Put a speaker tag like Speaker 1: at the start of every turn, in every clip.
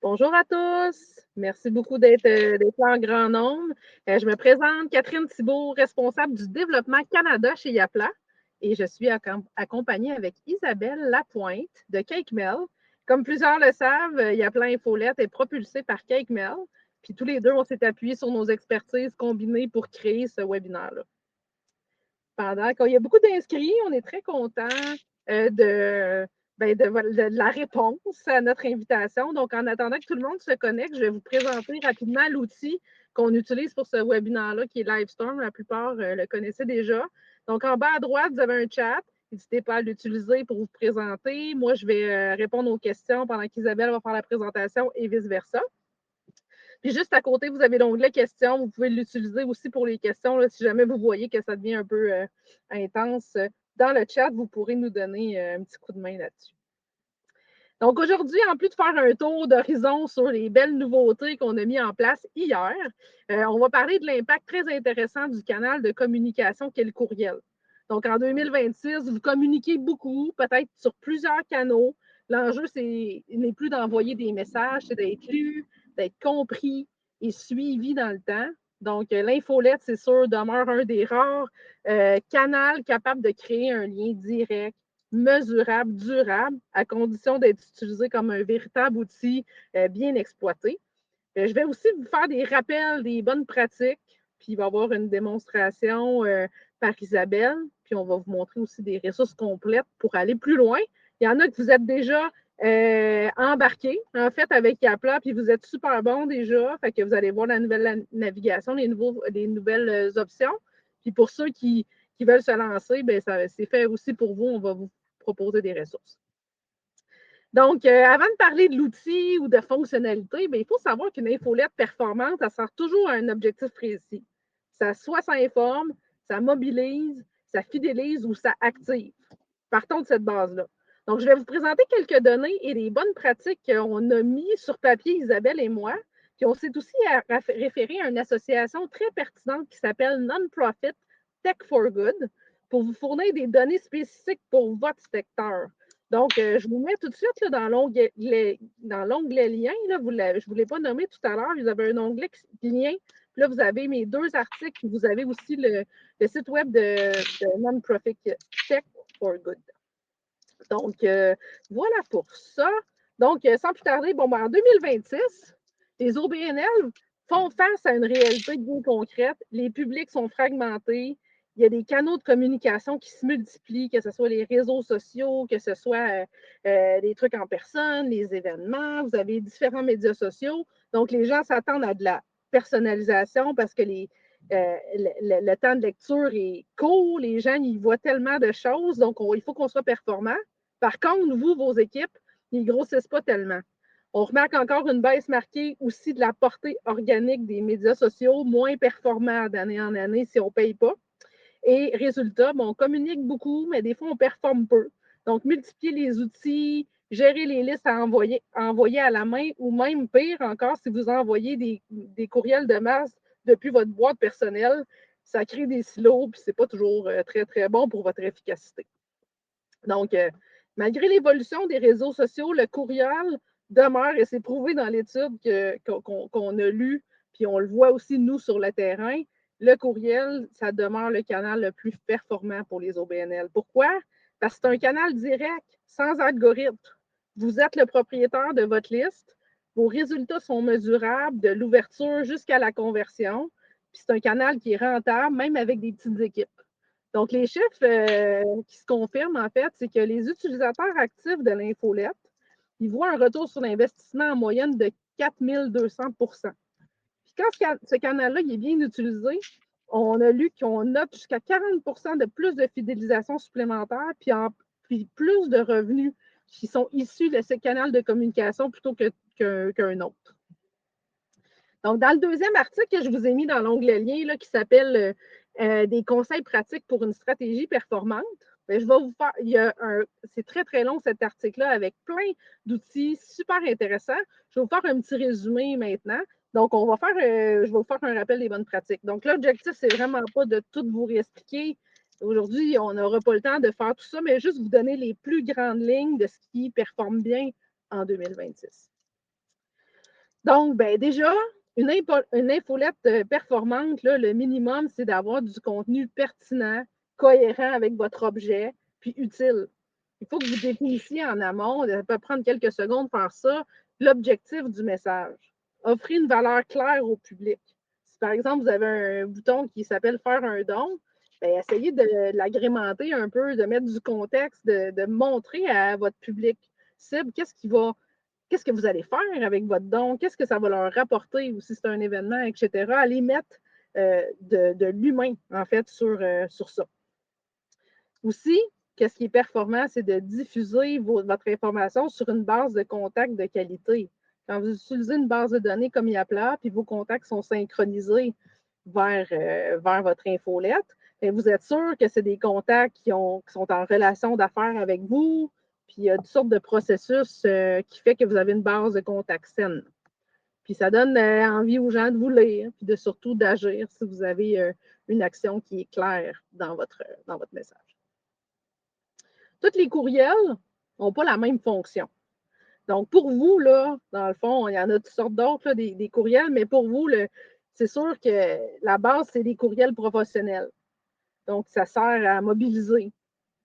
Speaker 1: Bonjour à tous. Merci beaucoup d'être là en grand nombre. Je me présente, Catherine Thibault, responsable du développement Canada chez Yapla. Et je suis accompagnée avec Isabelle Lapointe de CakeMel. Comme plusieurs le savent, Yapla Infolette est propulsée par CakeMel. Puis tous les deux, on s'est appuyés sur nos expertises combinées pour créer ce webinaire-là. Quand il y a beaucoup d'inscrits, on est très content de la réponse à notre invitation. Donc, en attendant que tout le monde se connecte, je vais vous présenter rapidement l'outil qu'on utilise pour ce webinaire-là, qui est Livestorm. La plupart le connaissaient déjà. Donc, en bas à droite, vous avez un chat. N'hésitez pas à l'utiliser pour vous présenter. Moi, je vais répondre aux questions pendant qu'Isabelle va faire la présentation et vice-versa. Puis juste à côté, vous avez l'onglet questions. Vous pouvez l'utiliser aussi pour les questions. Là, si jamais vous voyez que ça devient un peu intense, dans le chat, vous pourrez nous donner un petit coup de main là-dessus. Donc aujourd'hui, en plus de faire un tour d'horizon sur les belles nouveautés qu'on a mis en place hier, on va parler de l'impact très intéressant du canal de communication qu'est le courriel. Donc en 2026, vous communiquez beaucoup, peut-être sur plusieurs canaux. L'enjeu, n'est plus d'envoyer des messages, c'est d'être lu, d'être compris et suivi dans le temps. Donc, l'infolette, c'est sûr, demeure un des rares canaux capables de créer un lien direct, mesurable, durable, à condition d'être utilisé comme un véritable outil bien exploité. Je vais aussi vous faire des rappels des bonnes pratiques, puis il va y avoir une démonstration par Isabelle, puis on va vous montrer aussi des ressources complètes pour aller plus loin. Il y en a que vous êtes déjà embarqués, en fait, avec Yapla, puis vous êtes super bon déjà, fait que vous allez voir la nouvelle navigation, les nouvelles options. Puis pour ceux qui veulent se lancer, bien, c'est fait aussi pour vous, on va vous proposer des ressources. Donc, avant de parler de l'outil ou de fonctionnalité, bien, il faut savoir qu'une infolette performante, ça sert toujours à un objectif précis. Soit ça informe, ça mobilise, ça fidélise ou ça active. Partons de cette base-là. Donc, je vais vous présenter quelques données et les bonnes pratiques qu'on a mis sur papier, Isabelle et moi. Puis, on s'est aussi référé à une association très pertinente qui s'appelle Non-Profit Tech for Good pour vous fournir des données spécifiques pour votre secteur. Donc, je vous mets tout de suite là, dans l'onglet lien. Là, je ne vous l'ai pas nommé tout à l'heure. Vous avez un onglet lien. Puis là, vous avez mes deux articles. Puis vous avez aussi le site web de Non-Profit Tech for Good. Donc, voilà pour ça. Donc, sans plus tarder, en 2026, les OBNL font face à une réalité bien concrète. Les publics sont fragmentés. Il y a des canaux de communication qui se multiplient, que ce soit les réseaux sociaux, que ce soit des trucs en personne, les événements. Vous avez différents médias sociaux. Donc, les gens s'attendent à de la personnalisation parce que le temps de lecture est court. Les gens y voient tellement de choses. Donc, il faut qu'on soit performant. Par contre, vous, vos équipes, ils ne grossissent pas tellement. On remarque encore une baisse marquée aussi de la portée organique des médias sociaux, moins performants d'année en année si on ne paye pas. Et résultat, on communique beaucoup, mais des fois, on performe peu. Donc, multiplier les outils, gérer les listes à envoyer à la main, ou même pire encore, si vous envoyez des courriels de masse depuis votre boîte personnelle, ça crée des silos, puis ce n'est pas toujours très, très bon pour votre efficacité. Donc, malgré l'évolution des réseaux sociaux, le courriel demeure, et c'est prouvé dans l'étude qu'on a lue, puis on le voit aussi, nous, sur le terrain, le courriel, ça demeure le canal le plus performant pour les OBNL. Pourquoi? Parce que c'est un canal direct, sans algorithme. Vous êtes le propriétaire de votre liste, vos résultats sont mesurables de l'ouverture jusqu'à la conversion, puis c'est un canal qui est rentable, même avec des petites équipes. Donc, les chiffres qui se confirment, en fait, c'est que les utilisateurs actifs de l'infolette, ils voient un retour sur l'investissement en moyenne de 4200 Puis quand ce canal-là est bien utilisé, on a lu qu'on note jusqu'à 40 de plus de fidélisation supplémentaire, puis plus de revenus qui sont issus de ce canal de communication plutôt qu'un autre. Donc, dans le deuxième article que je vous ai mis dans l'onglet lien, là, qui s'appelle des conseils pratiques pour une stratégie performante, bien, je vais vous faire, c'est très, très long cet article-là avec plein d'outils super intéressants. Je vais vous faire un petit résumé maintenant. Donc, je vais vous faire un rappel des bonnes pratiques. Donc, l'objectif, c'est vraiment pas de tout vous réexpliquer. Aujourd'hui, on n'aura pas le temps de faire tout ça, mais juste vous donner les plus grandes lignes de ce qui performe bien en 2026. Donc, ben déjà, une infolette performante, là, le minimum, c'est d'avoir du contenu pertinent, cohérent avec votre objet, puis utile. Il faut que vous définissiez en amont, ça peut prendre quelques secondes de faire ça, l'objectif du message. Offrez une valeur claire au public. Si par exemple, vous avez un bouton qui s'appelle faire un don, ben, essayez de l'agrémenter un peu, de mettre du contexte, de montrer à votre public cible qu'est-ce que vous allez faire avec votre don, qu'est-ce que ça va leur rapporter ou si c'est un événement, etc. Allez mettre de l'humain, en fait, sur ça. Aussi, qu'est-ce qui est performant, c'est de diffuser votre information sur une base de contacts de qualité. Quand vous utilisez une base de données comme Yapla, puis vos contacts sont synchronisés vers votre infolette, bien, vous êtes sûr que c'est des contacts qui sont en relation d'affaires avec vous, puis il y a toutes sortes de processus qui fait que vous avez une base de contacts saine. Puis ça donne envie aux gens de vous lire, puis de surtout d'agir si vous avez une action qui est claire dans votre message. Tous les courriels n'ont pas la même fonction. Donc, pour vous, là, dans le fond, il y en a toutes sortes d'autres, des courriels, mais pour vous, c'est sûr que la base, c'est des courriels professionnels. Donc, ça sert à mobiliser.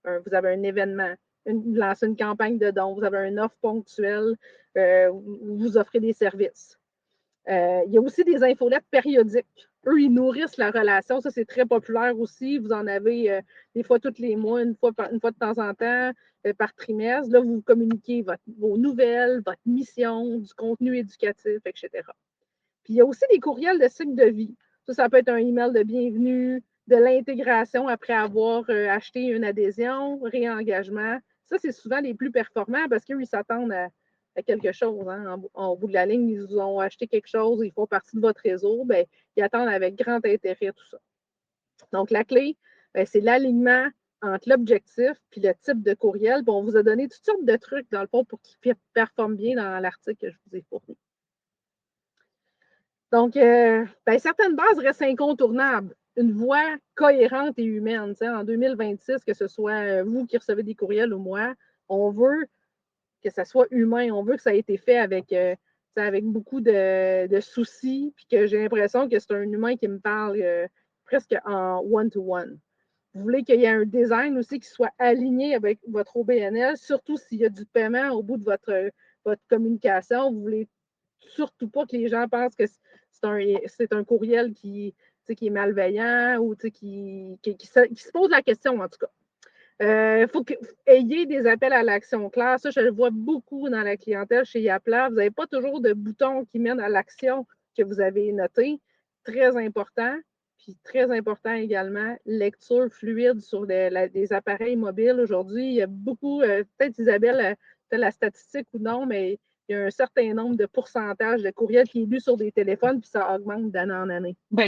Speaker 1: Vous avez un événement, vous lancez une campagne de dons, vous avez une offre ponctuelle, vous offrez des services. Il y a aussi des infolettes périodiques. Eux, ils nourrissent la relation. Ça, c'est très populaire aussi. Vous en avez des fois tous les mois, une fois de temps en temps, par trimestre. Là, vous communiquez vos nouvelles, votre mission, du contenu éducatif, etc. Puis, il y a aussi des courriels de cycle de vie. Ça peut être un email de bienvenue, de l'intégration après avoir acheté une adhésion, réengagement. Ça, c'est souvent les plus performants parce qu'eux, ils s'attendent à quelque chose. Hein. En bout de la ligne, ils ont acheté quelque chose, ils font partie de votre réseau, bien, ils attendent avec grand intérêt tout ça. Donc, la clé, bien, c'est l'alignement entre l'objectif et le type de courriel. Puis on vous a donné toutes sortes de trucs, dans le fond, pour qu'ils performent bien dans l'article que je vous ai fourni. Donc, ben, certaines bases restent incontournables. Une voix cohérente et humaine. En 2026, que ce soit vous qui recevez des courriels ou moi, on veut que ça soit humain. On veut que ça ait été fait avec beaucoup de soucis, puis que j'ai l'impression que c'est un humain qui me parle presque en one-to-one. Vous voulez qu'il y ait un design aussi qui soit aligné avec votre OBNL, surtout s'il y a du paiement au bout de votre communication. Vous ne voulez surtout pas que les gens pensent que c'est un courriel qui est malveillant ou qui se pose la question, en tout cas. Il faut que vous ayez des appels à l'action clairs. Ça, je le vois beaucoup dans la clientèle chez Yapla. Vous n'avez pas toujours de bouton qui mène à l'action que vous avez noté. Très important. Puis très important également, lecture fluide sur des appareils mobiles. Aujourd'hui, il y a beaucoup, peut-être Isabelle, tu as la statistique ou non, mais il y a un certain nombre de pourcentage de courriels qui est lu sur des téléphones, puis ça augmente d'année en année.
Speaker 2: Bien,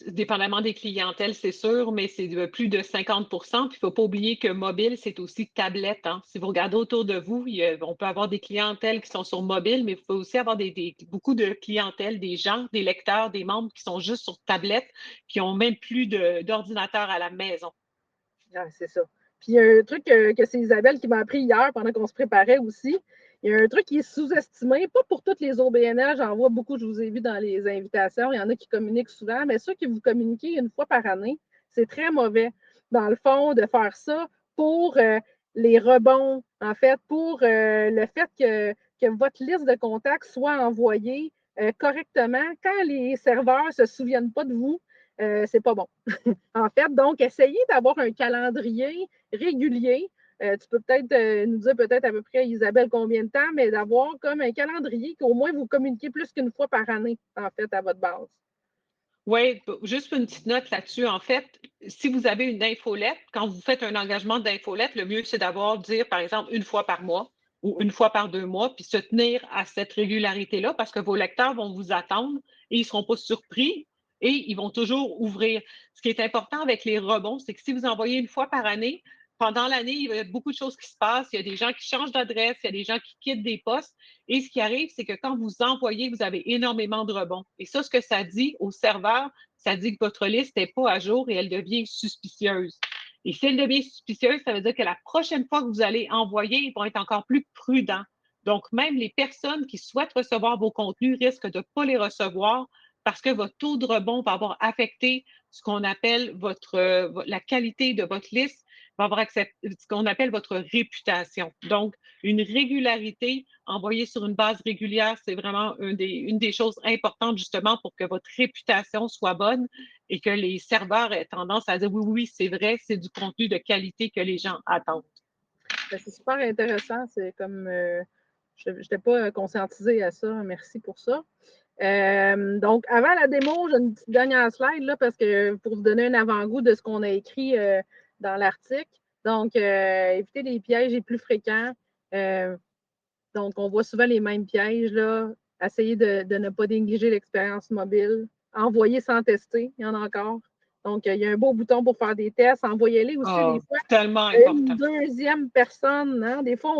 Speaker 2: dépendamment des clientèles, c'est sûr, mais c'est de plus de 50 Puis il ne faut pas oublier que mobile, c'est aussi tablette. Hein. Si vous regardez autour de vous, on peut avoir des clientèles qui sont sur mobile, mais il faut aussi avoir beaucoup de clientèles, des gens, des lecteurs, des membres qui sont juste sur tablette, qui n'ont même plus d'ordinateur à la maison.
Speaker 1: Ouais, c'est ça. Puis il y a un truc que c'est Isabelle qui m'a appris hier pendant qu'on se préparait aussi. Il y a un truc qui est sous-estimé, pas pour toutes les OBNL, j'en vois beaucoup, je vous ai vu dans les invitations, il y en a qui communiquent souvent, mais ceux qui vous communiquez une fois par année, c'est très mauvais, dans le fond, de faire ça pour les rebonds, en fait, pour le fait que votre liste de contacts soit envoyée correctement. Quand les serveurs ne se souviennent pas de vous, c'est pas bon. En fait, donc, essayez d'avoir un calendrier régulier. Tu peux peut-être nous dire peut-être à peu près, Isabelle, combien de temps, mais d'avoir comme un calendrier qu'au moins vous communiquez plus qu'une fois par année, en fait, à votre base.
Speaker 2: Oui, juste une petite note là-dessus. En fait, si vous avez une infolette, quand vous faites un engagement d'infolette, le mieux, c'est d'avoir dire, par exemple, une fois par mois ou une fois par 2 mois, puis se tenir à cette régularité-là parce que vos lecteurs vont vous attendre et ils ne seront pas surpris et ils vont toujours ouvrir. Ce qui est important avec les rebonds, c'est que si vous envoyez une fois par année, pendant l'année, il y a beaucoup de choses qui se passent. Il y a des gens qui changent d'adresse, il y a des gens qui quittent des postes. Et ce qui arrive, c'est que quand vous envoyez, vous avez énormément de rebonds. Et ça, ce que ça dit au serveur, ça dit que votre liste n'est pas à jour et elle devient suspicieuse. Et si elle devient suspicieuse, ça veut dire que la prochaine fois que vous allez envoyer, ils vont être encore plus prudents. Donc, même les personnes qui souhaitent recevoir vos contenus risquent de ne pas les recevoir parce que votre taux de rebond va avoir affecté ce qu'on appelle la qualité de votre liste, va avoir ce qu'on appelle votre réputation. Donc, une régularité envoyée sur une base régulière, c'est vraiment une des choses importantes justement pour que votre réputation soit bonne et que les serveurs aient tendance à dire oui, oui, c'est vrai, c'est du contenu de qualité que les gens attendent.
Speaker 1: C'est super intéressant. C'est comme je n'étais pas conscientisée à ça. Merci pour ça. Donc, avant la démo, j'ai une petite dernière slide là, parce que pour vous donner un avant-goût de ce qu'on a écrit dans l'article. Donc, éviter les pièges les plus fréquents. Donc, on voit souvent les mêmes pièges. Là. Essayez de ne pas négliger l'expérience mobile. Envoyer sans tester, il y en a encore. Donc, il y a un beau bouton pour faire des tests. Envoyez-les aussi des fois
Speaker 2: tellement
Speaker 1: à une
Speaker 2: important.
Speaker 1: deuxième personne. Hein? Des fois,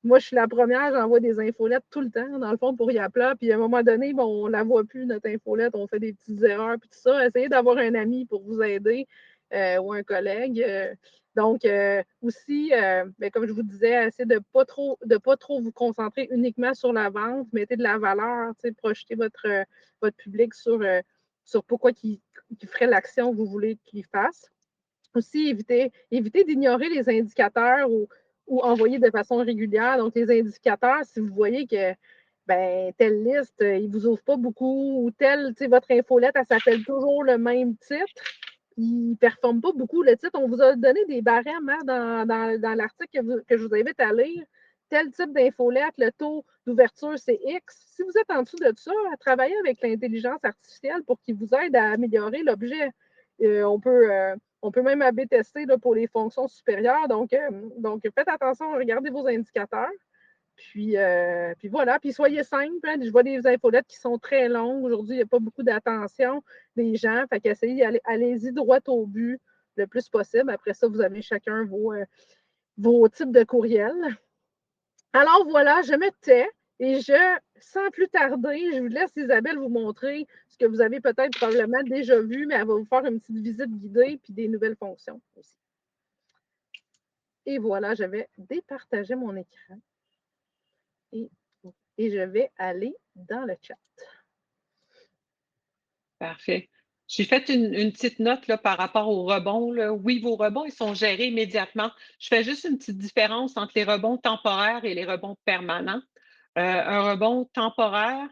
Speaker 1: moi, je suis la première, j'envoie des infolettes tout le temps, dans le fond, pour Yapla. Puis à un moment donné, bon, on ne la voit plus, notre infolette, on fait des petites erreurs, puis tout ça. Essayez d'avoir un ami pour vous aider ou un collègue. Donc, aussi, comme je vous disais, essayez de ne pas trop vous concentrer uniquement sur la vente. Mettez de la valeur, projetez votre public sur pourquoi il ferait l'action que vous voulez qu'il fasse. Aussi, évitez d'ignorer les indicateurs ou envoyer de façon régulière. Donc, les indicateurs, si vous voyez que telle liste, il ne vous ouvre pas beaucoup, ou votre infolette, elle s'appelle toujours le même titre, il ne performe pas beaucoup. Le titre, on vous a donné des barèmes hein, dans l'article que je vous invite à lire. Tel type d'infolette, le taux d'ouverture, c'est X. Si vous êtes en dessous de ça, travaillez avec l'intelligence artificielle pour qu'il vous aide à améliorer l'objet. On peut même AB tester là, pour les fonctions supérieures. Donc, faites attention, regardez vos indicateurs. Puis voilà, puis soyez simple. Hein. Je vois des infolettes qui sont très longues. Aujourd'hui, il n'y a pas beaucoup d'attention des gens. Fait qu'essayez, allez-y droit au but le plus possible. Après ça, vous avez chacun vos types de courriels. Alors voilà, je me tais et sans plus tarder, je vous laisse Isabelle vous montrer ce que vous avez peut-être probablement déjà vu, mais elle va vous faire une petite visite guidée puis des nouvelles fonctions aussi. Et voilà, je vais départager mon écran. Et je vais aller dans le chat.
Speaker 2: Parfait. J'ai fait une petite note là, par rapport aux rebonds. Là. Oui, vos rebonds, ils sont gérés immédiatement. Je fais juste une petite différence entre les rebonds temporaires et les rebonds permanents. Un rebond temporaire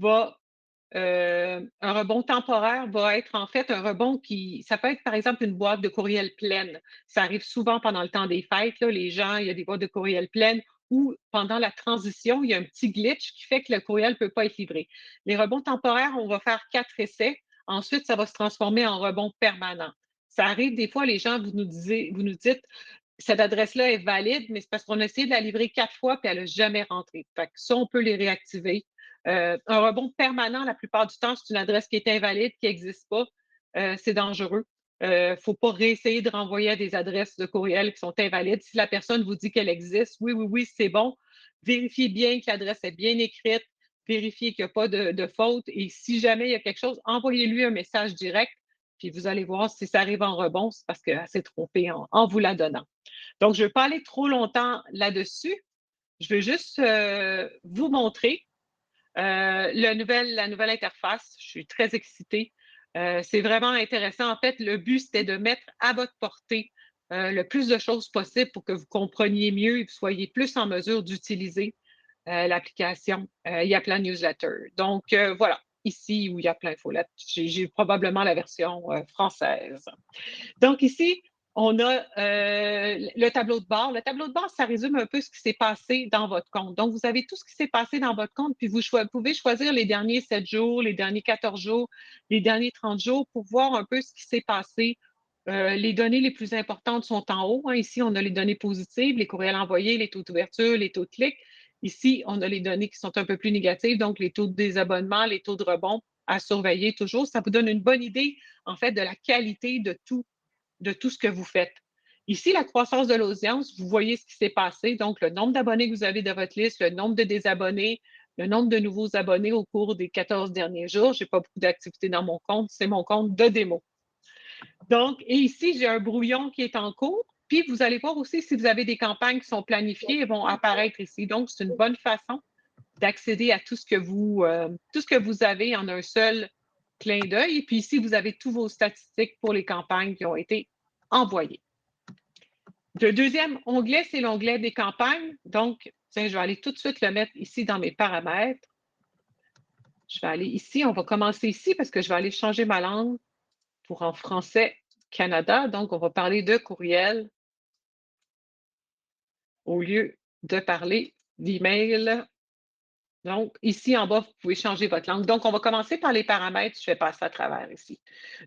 Speaker 2: un rebond temporaire va être en fait un rebond ça peut être par exemple une boîte de courriel pleine. Ça arrive souvent pendant le temps des fêtes, là, les gens, il y a des boîtes de courriel pleines ou pendant la transition, il y a un petit glitch qui fait que le courriel ne peut pas être livré. Les rebonds temporaires, on va faire 4 essais. Ensuite, ça va se transformer en rebond permanent. Ça arrive des fois, les gens, vous nous dites, cette adresse-là est valide, mais c'est parce qu'on a essayé de la livrer 4 fois et elle n'a jamais rentré. Fait que ça, on peut les réactiver. Un rebond permanent, la plupart du temps, c'est une adresse qui est invalide, qui n'existe pas. C'est dangereux. Il ne faut pas réessayer de renvoyer à des adresses de courriel qui sont invalides. Si la personne vous dit qu'elle existe, oui, c'est bon. Vérifiez bien que l'adresse est bien écrite. Vérifiez qu'il n'y a pas de faute. Et si jamais il y a quelque chose, envoyez-lui un message direct. Puis vous allez voir si ça arrive en rebond, c'est parce qu'elle s'est trompée en vous la donnant. Donc, je ne vais pas aller trop longtemps là-dessus. Je vais juste vous montrer la nouvelle interface. Je suis très excitée. C'est vraiment intéressant. En fait, le but, c'était de mettre à votre portée le plus de choses possible pour que vous compreniez mieux et que vous soyez plus en mesure d'utiliser l'application Yapla Newsletter. Donc, voilà, ici où il y a plein d'infolettes, j'ai probablement la version française. Donc, ici, on a le tableau de bord. Le tableau de bord, ça résume un peu ce qui s'est passé dans votre compte. Donc, vous avez tout ce qui s'est passé dans votre compte, puis vous pouvez choisir les derniers 7 jours, les derniers 14 jours, les derniers 30 jours pour voir un peu ce qui s'est passé. Les données les plus importantes sont en haut. Hein. Ici, on a les données positives, les courriels envoyés, les taux d'ouverture, les taux de clic. Ici, on a les données qui sont un peu plus négatives, donc les taux de désabonnement, les taux de rebond à surveiller toujours. Ça vous donne une bonne idée, en fait, de la qualité de tout ce que vous faites. Ici, la croissance de l'audience, vous voyez ce qui s'est passé. Donc, le nombre d'abonnés que vous avez de votre liste, le nombre de désabonnés, le nombre de nouveaux abonnés au cours des 14 derniers jours. Je n'ai pas beaucoup d'activités dans mon compte. C'est mon compte de démo. Donc, et ici, j'ai un brouillon qui est en cours. Puis, vous allez voir aussi si vous avez des campagnes qui sont planifiées, elles vont apparaître ici. Donc, c'est une bonne façon d'accéder à tout ce que vous avez en un seul clin d'œil. Et puis ici, vous avez tous vos statistiques pour les campagnes qui ont été envoyées. Le deuxième onglet, c'est l'onglet des campagnes. Donc, tiens, je vais aller tout de suite le mettre ici dans mes paramètres. Je vais aller ici. On va commencer ici parce que je vais aller changer ma langue pour en français Canada. Donc, on va parler de courriel au lieu de parler d'email. Donc, ici en bas, vous pouvez changer votre langue. Donc, on va commencer par les paramètres. Je vais passer à travers ici.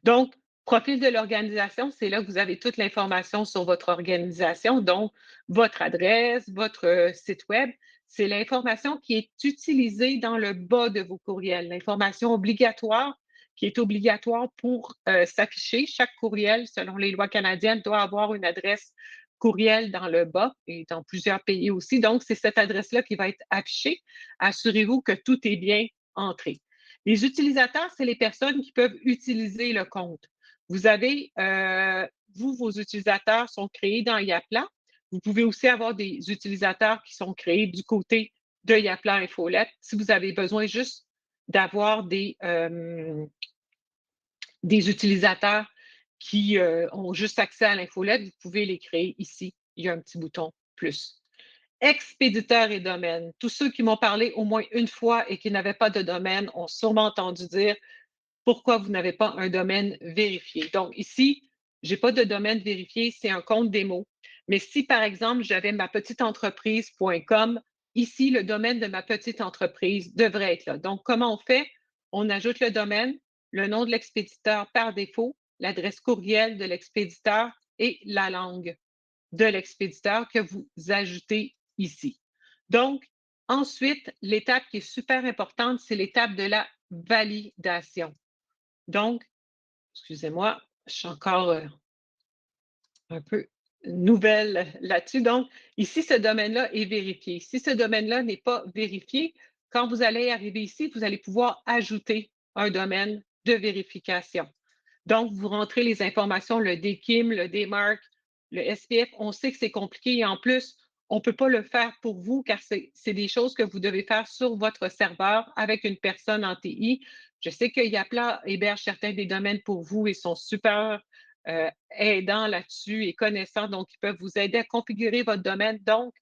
Speaker 2: Donc, profil de l'organisation, c'est là que vous avez toute l'information sur votre organisation, donc votre adresse, votre site Web. C'est l'information qui est utilisée dans le bas de vos courriels, l'information obligatoire qui est obligatoire pour s'afficher. Chaque courriel, selon les lois canadiennes, doit avoir une adresse courriel dans le bas et dans plusieurs pays aussi. Donc, c'est cette adresse-là qui va être affichée. Assurez-vous que tout est bien entré. Les utilisateurs, c'est les personnes qui peuvent utiliser le compte. Vous avez, vos utilisateurs sont créés dans Yapla. Vous pouvez aussi avoir des utilisateurs qui sont créés du côté de Yapla Infolette si vous avez besoin juste d'avoir des utilisateurs qui ont juste accès à l'infolette, vous pouvez les créer ici. Il y a un petit bouton plus. Expéditeurs et domaines. Tous ceux qui m'ont parlé au moins une fois et qui n'avaient pas de domaine ont sûrement entendu dire pourquoi vous n'avez pas un domaine vérifié. Donc ici, je n'ai pas de domaine vérifié, c'est un compte démo. Mais si, par exemple, j'avais ma petite entreprise.com, ici, le domaine de ma petite entreprise devrait être là. Donc, comment on fait? On ajoute le domaine, le nom de l'expéditeur par défaut, l'adresse courriel de l'expéditeur et la langue de l'expéditeur que vous ajoutez ici. Donc, ensuite, l'étape qui est super importante, c'est l'étape de la validation. Donc, excusez-moi, je suis encore un peu nouvelle là-dessus. Donc, ici, ce domaine-là est vérifié. Si ce domaine-là n'est pas vérifié, quand vous allez arriver ici, vous allez pouvoir ajouter un domaine de vérification. Donc, vous rentrez les informations, le DKIM, le DMARC, le SPF. On sait que c'est compliqué et en plus, on ne peut pas le faire pour vous car c'est des choses que vous devez faire sur votre serveur avec une personne en TI. Je sais que Yapla héberge certains des domaines pour vous et sont super aidants là-dessus et connaissants. Donc, ils peuvent vous aider à configurer votre domaine. Donc,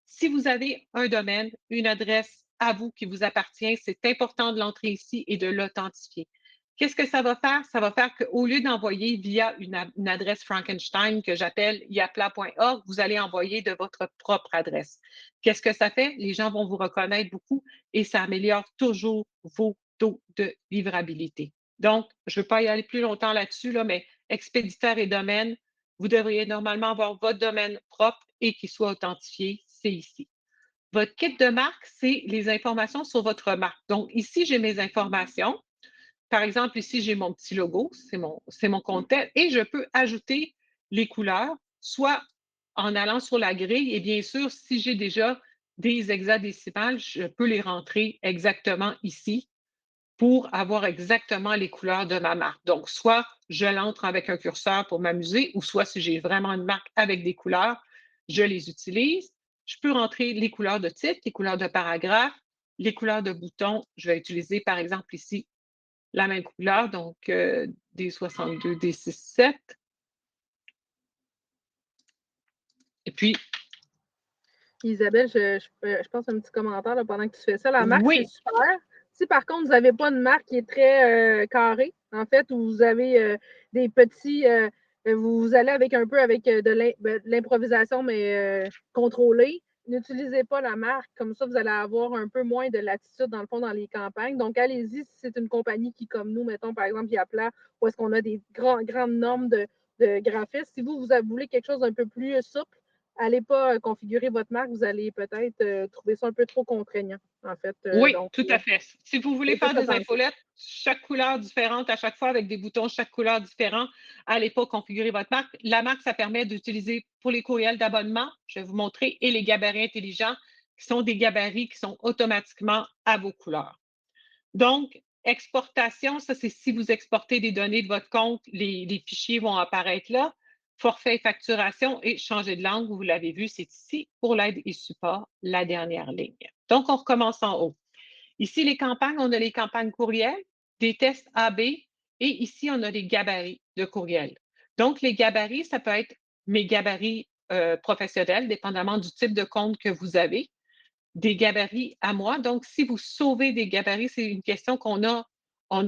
Speaker 2: si vous avez un domaine, une adresse à vous qui vous appartient, c'est important de l'entrer ici et de l'authentifier. Qu'est-ce que ça va faire? Ça va faire qu'au lieu d'envoyer via une adresse Frankenstein que j'appelle yapla.org, vous allez envoyer de votre propre adresse. Qu'est-ce que ça fait? Les gens vont vous reconnaître beaucoup et ça améliore toujours vos taux de livrabilité. Donc, je ne veux pas y aller plus longtemps là-dessus, là, mais expéditeur et domaine, vous devriez normalement avoir votre domaine propre et qu'il soit authentifié, c'est ici. Votre kit de marque, c'est les informations sur votre marque. Donc, ici, j'ai mes informations. Par exemple, ici, j'ai mon petit logo, c'est mon compte et je peux ajouter les couleurs, soit en allant sur la grille et bien sûr, si j'ai déjà des hexadécimales, je peux les rentrer exactement ici pour avoir exactement les couleurs de ma marque. Donc, soit je l'entre avec un curseur pour m'amuser ou soit si j'ai vraiment une marque avec des couleurs, je les utilise. Je peux rentrer les couleurs de titre, les couleurs de paragraphe, les couleurs de boutons. Je vais utiliser, par exemple, ici, la même couleur, donc D62, D67. Et puis,
Speaker 1: Isabelle, je pense un petit commentaire là, pendant que tu fais ça. La marque, c'est
Speaker 2: oui,
Speaker 1: super. Si par contre, vous n'avez pas une marque qui est très carrée, en fait, où vous avez des petits. Vous allez avec un peu avec de l'improvisation, mais contrôlée. N'utilisez pas la marque. Comme ça, vous allez avoir un peu moins de latitude, dans le fond, dans les campagnes. Donc, allez-y si c'est une compagnie qui, comme nous, mettons, par exemple, Yapla, où est-ce qu'on a des grandes normes de graphisme. Si vous voulez quelque chose d'un peu plus souple, allez pas configurer votre marque, vous allez peut-être trouver ça un peu trop contraignant, en fait.
Speaker 2: oui,
Speaker 1: Donc,
Speaker 2: tout à fait. Si vous voulez
Speaker 1: faites
Speaker 2: faire
Speaker 1: juste
Speaker 2: des
Speaker 1: attention.
Speaker 2: infolettes, chaque couleur différente à chaque fois avec des boutons, chaque couleur différente, allez pas configurer votre marque. La marque, ça permet d'utiliser pour les courriels d'abonnement, je vais vous montrer, et les gabarits intelligents, qui sont des gabarits qui sont automatiquement à vos couleurs. Donc, exportation, ça, c'est si vous exportez des données de votre compte, les fichiers vont apparaître là. forfait et facturation et changer de langue, vous l'avez vu, c'est ici pour l'aide et support, la dernière ligne. Donc, on recommence en haut. Ici, les campagnes, on a les campagnes courriel, des tests AB et ici, on a les gabarits de courriel. Donc, les gabarits, ça peut être mes gabarits professionnels, dépendamment du type de compte que vous avez, des gabarits à moi. Donc, si vous sauvez des gabarits, c'est une question on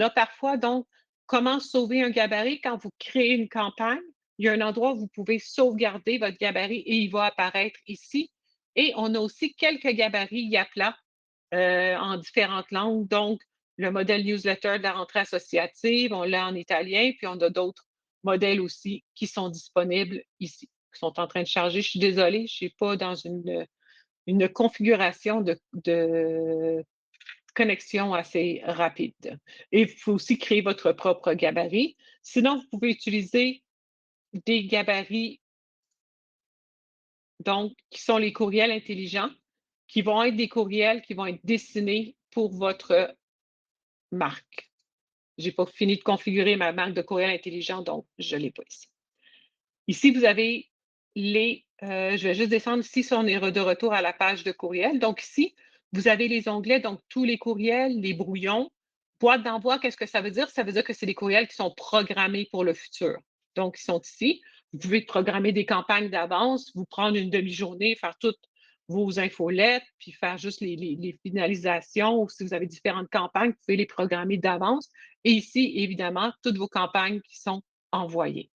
Speaker 2: a parfois. Donc, comment sauver un gabarit quand vous créez une campagne? Il y a un endroit où vous pouvez sauvegarder votre gabarit et il va apparaître ici. Et on a aussi quelques gabarits YAPLA en différentes langues. Donc, le modèle newsletter de la rentrée associative, on l'a en italien, puis on a d'autres modèles aussi qui sont disponibles ici, qui sont en train de charger. Je suis désolée, je ne suis pas dans une configuration de connexion assez rapide. Et il faut aussi créer votre propre gabarit. Sinon, vous pouvez utiliser des gabarits, donc, qui sont les courriels intelligents, qui vont être des courriels qui vont être destinés pour votre marque. Je n'ai pas fini de configurer ma marque de courriel intelligent, donc je ne l'ai pas ici. Ici, vous avez je vais juste descendre ici si on est de retour à la page de courriel. Donc ici, vous avez les onglets, donc tous les courriels, les brouillons. Boîte d'envoi, qu'est-ce que ça veut dire? Ça veut dire que c'est des courriels qui sont programmés pour le futur. Donc, ils sont ici. Vous pouvez programmer des campagnes d'avance, vous prendre une demi-journée, faire toutes vos infolettes, puis faire juste les finalisations. Ou si vous avez différentes campagnes, vous pouvez les programmer d'avance. Et ici, évidemment, toutes vos campagnes qui sont envoyées.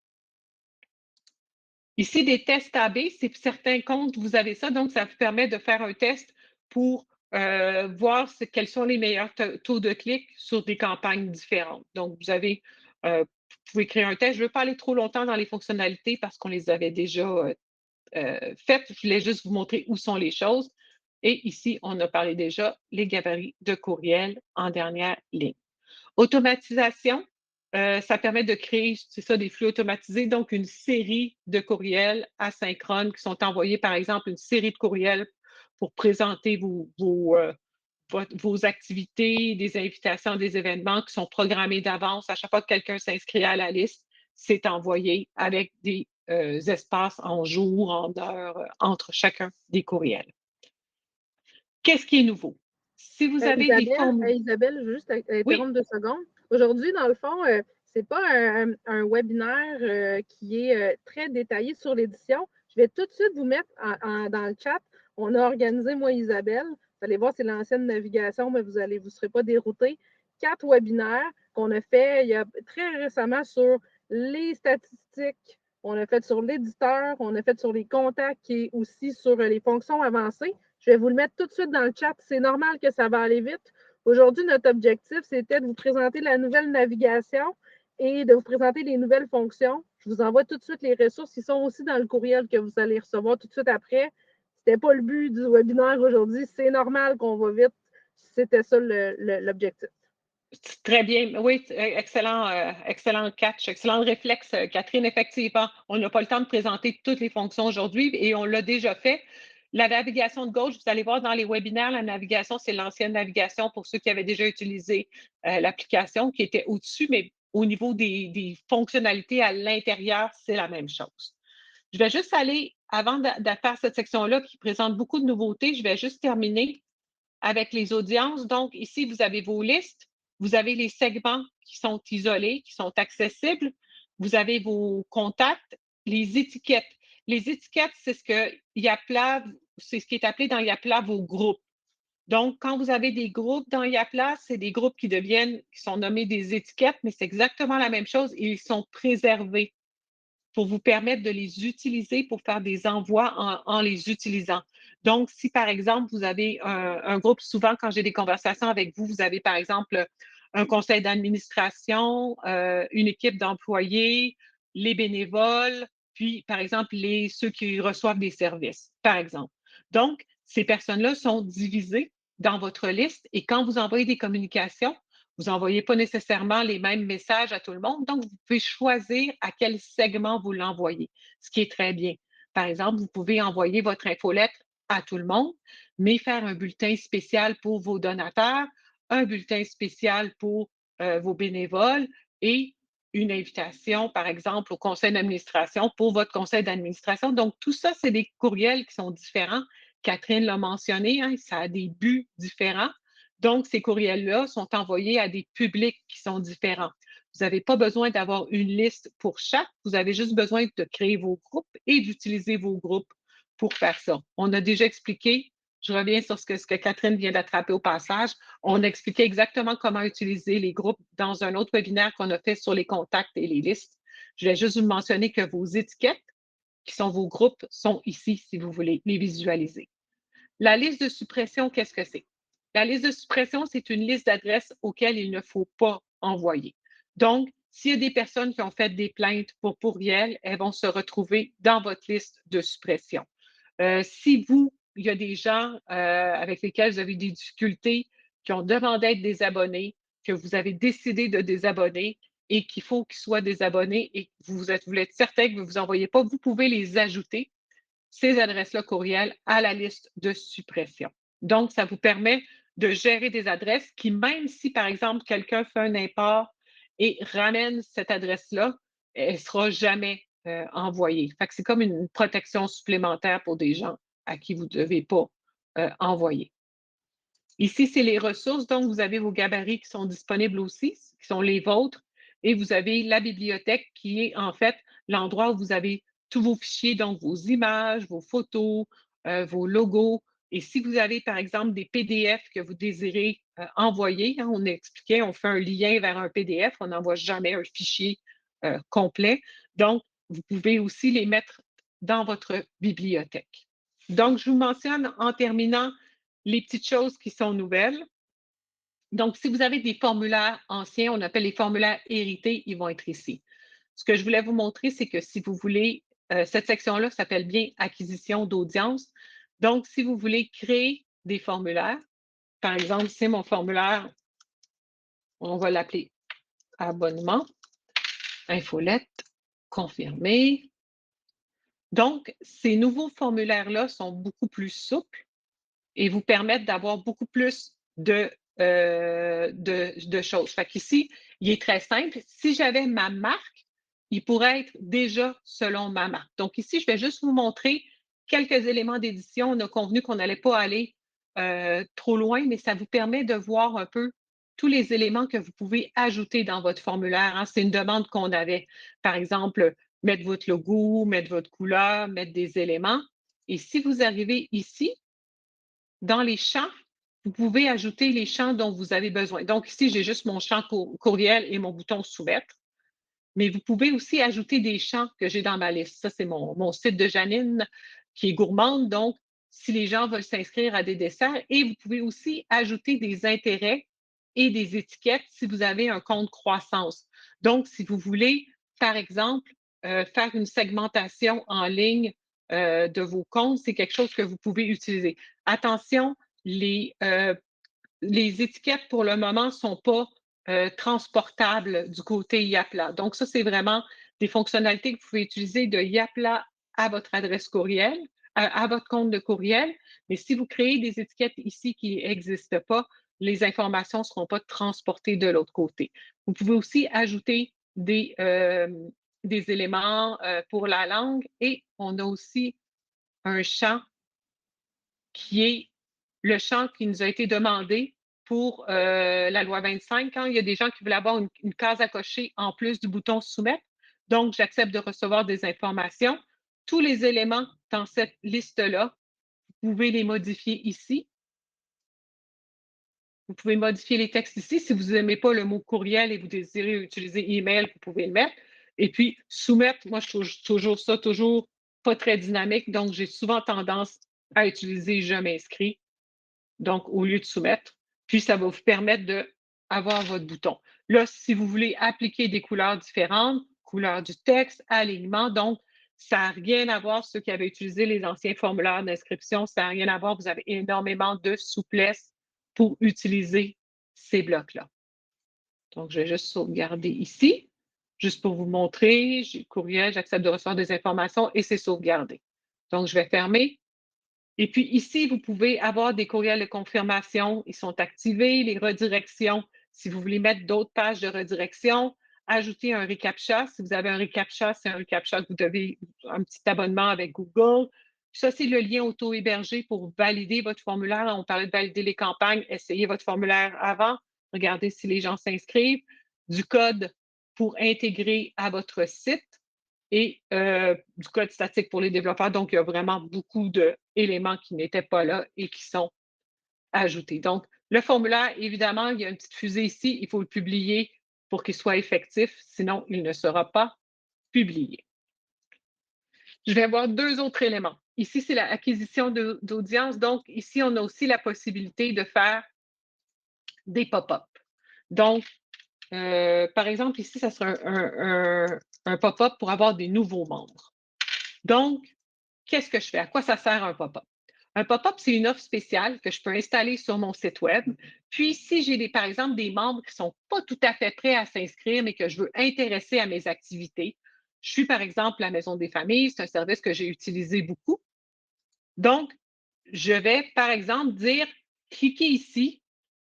Speaker 2: Ici, des tests AB, c'est pour certains comptes, vous avez ça, donc ça vous permet de faire un test pour voir quels sont les meilleurs taux de clic sur des campagnes différentes. Donc, vous pouvez créer un test. Je ne veux pas aller trop longtemps dans les fonctionnalités parce qu'on les avait déjà faites. Je voulais juste vous montrer où sont les choses. Et ici, on a parlé déjà les gabarits de courriel en dernière ligne. Automatisation, ça permet de créer, c'est ça, des flux automatisés, donc une série de courriels asynchrones qui sont envoyés, par exemple, une série de courriels pour présenter vos activités, des invitations, des événements qui sont programmés d'avance. À chaque fois que quelqu'un s'inscrit à la liste, c'est envoyé avec des espaces en jours, en heures, entre chacun des courriels. Qu'est-ce qui est nouveau? Si vous avez des formules...
Speaker 1: Isabelle, je veux juste
Speaker 2: Oui.
Speaker 1: interrompre 2 secondes. Aujourd'hui, dans le fond, c'est pas un webinaire qui est très détaillé sur l'édition. Je vais tout de suite vous mettre dans le chat. On a organisé, moi, Isabelle. Vous allez voir, c'est l'ancienne navigation, mais vous ne serez pas déroutés. 4 webinaires qu'on a fait il y a très récemment sur les statistiques. On a fait sur l'éditeur, on a fait sur les contacts et aussi sur les fonctions avancées. Je vais vous le mettre tout de suite dans le chat. C'est normal que ça va aller vite. Aujourd'hui, notre objectif, c'était de vous présenter la nouvelle navigation et de vous présenter les nouvelles fonctions. Je vous envoie tout de suite les ressources. Ils sont aussi dans le courriel que vous allez recevoir tout de suite après. Ce n'était pas le but du webinaire aujourd'hui. C'est normal qu'on va vite. C'était ça l'objectif.
Speaker 2: Très bien. Oui, excellent catch, excellent réflexe, Catherine. Effectivement, on n'a pas le temps de présenter toutes les fonctions aujourd'hui et on l'a déjà fait. La navigation de gauche, vous allez voir dans les webinaires, la navigation, c'est l'ancienne navigation pour ceux qui avaient déjà utilisé l'application qui était au-dessus, mais au niveau des fonctionnalités à l'intérieur, c'est la même chose. Je vais juste aller, avant de faire cette section-là qui présente beaucoup de nouveautés, je vais juste terminer avec les audiences. Donc, ici, vous avez vos listes. Vous avez les segments qui sont isolés, qui sont accessibles. Vous avez vos contacts, les étiquettes. Les étiquettes, c'est ce qui est appelé dans Yapla vos groupes. Donc, quand vous avez des groupes dans Yapla, c'est des groupes qui sont nommés des étiquettes, mais c'est exactement la même chose et ils sont préservés pour vous permettre de les utiliser pour faire des envois en les utilisant. Donc, si par exemple, vous avez un groupe, souvent quand j'ai des conversations avec vous, vous avez par exemple un conseil d'administration, une équipe d'employés, les bénévoles, puis par exemple ceux qui reçoivent des services, par exemple. Donc, ces personnes-là sont divisées dans votre liste et quand vous envoyez des communications, vous n'envoyez pas nécessairement les mêmes messages à tout le monde, donc vous pouvez choisir à quel segment vous l'envoyez, ce qui est très bien. Par exemple, vous pouvez envoyer votre infolettre à tout le monde, mais faire un bulletin spécial pour vos donateurs, un bulletin spécial pour vos bénévoles et une invitation, par exemple, au conseil d'administration pour votre conseil d'administration. Donc, tout ça, c'est des courriels qui sont différents. Catherine l'a mentionné, hein, ça a des buts différents. Donc, ces courriels-là sont envoyés à des publics qui sont différents. Vous n'avez pas besoin d'avoir une liste pour chaque, vous avez juste besoin de créer vos groupes et d'utiliser vos groupes pour faire ça. On a déjà expliqué, je reviens sur ce que Catherine vient d'attraper au passage, on a expliqué exactement comment utiliser les groupes dans un autre webinaire qu'on a fait sur les contacts et les listes. Je vais juste vous mentionner que vos étiquettes, qui sont vos groupes, sont ici si vous voulez les visualiser. La liste de suppression, qu'est-ce que c'est? La liste de suppression, c'est une liste d'adresses auxquelles il ne faut pas envoyer. Donc, s'il y a des personnes qui ont fait des plaintes pour pourriel, elles vont se retrouver dans votre liste de suppression. Si il y a des gens avec lesquels vous avez des difficultés, qui ont demandé à être désabonnés, que vous avez décidé de désabonner et qu'il faut qu'ils soient désabonnés et que vous voulez être certain que vous ne vous envoyez pas, vous pouvez les ajouter, ces adresses-là courriel, à la liste de suppression. Donc, ça vous permet de gérer des adresses qui, même si, par exemple, quelqu'un fait un import et ramène cette adresse-là, elle ne sera jamais envoyée. Fait que c'est comme une protection supplémentaire pour des gens à qui vous ne devez pas envoyer. Ici, c'est les ressources. Donc, vous avez vos gabarits qui sont disponibles aussi, qui sont les vôtres. Et vous avez la bibliothèque qui est en fait l'endroit où vous avez tous vos fichiers, donc vos images, vos photos, vos logos. Et si vous avez, par exemple, des PDF que vous désirez envoyer, hein, on expliquait, on fait un lien vers un PDF, on n'envoie jamais un fichier complet. Donc, vous pouvez aussi les mettre dans votre bibliothèque. Donc, je vous mentionne en terminant les petites choses qui sont nouvelles. Donc, si vous avez des formulaires anciens, on appelle les formulaires hérités, ils vont être ici. Ce que je voulais vous montrer, c'est que si vous voulez, cette section-là s'appelle bien acquisition d'audience. Donc, si vous voulez créer des formulaires, par exemple, c'est mon formulaire, on va l'appeler abonnement, infolette, confirmé. Donc, ces nouveaux formulaires-là sont beaucoup plus souples et vous permettent d'avoir beaucoup plus de choses. Fait qu'ici, il est très simple. Si j'avais ma marque, il pourrait être déjà selon ma marque. Donc ici, je vais juste vous montrer quelques éléments d'édition. On a convenu qu'on n'allait pas aller trop loin, mais ça vous permet de voir un peu tous les éléments que vous pouvez ajouter dans votre formulaire, hein. C'est une demande qu'on avait. Par exemple, mettre votre logo, mettre votre couleur, mettre des éléments. Et si vous arrivez ici, dans les champs, vous pouvez ajouter les champs dont vous avez besoin. Donc ici, j'ai juste mon champ courriel et mon bouton soumettre, mais vous pouvez aussi ajouter des champs que j'ai dans ma liste. Ça, c'est mon site de Janine qui est gourmande. Donc, si les gens veulent s'inscrire à des desserts, et vous pouvez aussi ajouter des intérêts et des étiquettes si vous avez un compte croissance. Donc, si vous voulez, par exemple, faire une segmentation en ligne de vos comptes, c'est quelque chose que vous pouvez utiliser. Attention, les étiquettes pour le moment ne sont pas transportables du côté Yapla. Donc, ça, c'est vraiment des fonctionnalités que vous pouvez utiliser de Yapla à votre adresse courriel, à votre compte de courriel. Mais si vous créez des étiquettes ici qui n'existent pas, les informations ne seront pas transportées de l'autre côté. Vous pouvez aussi ajouter des éléments pour la langue et on a aussi un champ qui est le champ qui nous a été demandé pour la loi 25. Quand il y a des gens qui veulent avoir une case à cocher en plus du bouton soumettre, donc j'accepte de recevoir des informations. Tous les éléments dans cette liste-là, vous pouvez les modifier ici. Vous pouvez modifier les textes ici. Si vous n'aimez pas le mot courriel et vous désirez utiliser email, vous pouvez le mettre. Et puis, soumettre, moi, je trouve toujours ça toujours pas très dynamique. Donc, j'ai souvent tendance à utiliser je m'inscris. Donc, au lieu de soumettre, puis ça va vous permettre d'avoir votre bouton. Là, si vous voulez appliquer des couleurs différentes, couleur du texte, alignement, donc ça n'a rien à voir, ceux qui avaient utilisé les anciens formulaires d'inscription, ça n'a rien à voir, vous avez énormément de souplesse pour utiliser ces blocs-là. Donc, je vais juste sauvegarder ici, juste pour vous montrer, j'ai le courriel, j'accepte de recevoir des informations et c'est sauvegardé. Donc, je vais fermer. Et puis ici, vous pouvez avoir des courriels de confirmation. Ils sont activés, les redirections. Si vous voulez mettre d'autres pages de redirection, ajouter un reCAPTCHA. Si vous avez un reCAPTCHA, c'est un reCAPTCHA que vous devez, un petit abonnement avec Google. Ça, c'est le lien auto-hébergé pour valider votre formulaire. On parlait de valider les campagnes. Essayez votre formulaire avant. Regardez si les gens s'inscrivent. Du code pour intégrer à votre site et du code statique pour les développeurs. Donc, il y a vraiment beaucoup d'éléments qui n'étaient pas là et qui sont ajoutés. Donc, le formulaire, évidemment, il y a une petite fusée ici. Il faut le publier pour qu'il soit effectif. Sinon, il ne sera pas publié. Je vais avoir 2 autres éléments. Ici, c'est l'acquisition d'audience. Donc, ici, on a aussi la possibilité de faire des pop-up. Donc, par exemple, ici, ça sera un pop-up pour avoir des nouveaux membres. Donc, qu'est-ce que je fais? À quoi ça sert un pop-up? Un pop-up, c'est une offre spéciale que je peux installer sur mon site web. Puis, si j'ai, par exemple, des membres qui ne sont pas tout à fait prêts à s'inscrire, mais que je veux intéresser à mes activités, je suis, par exemple, la Maison des familles, c'est un service que j'ai utilisé beaucoup. Donc, je vais, par exemple, dire, cliquez ici,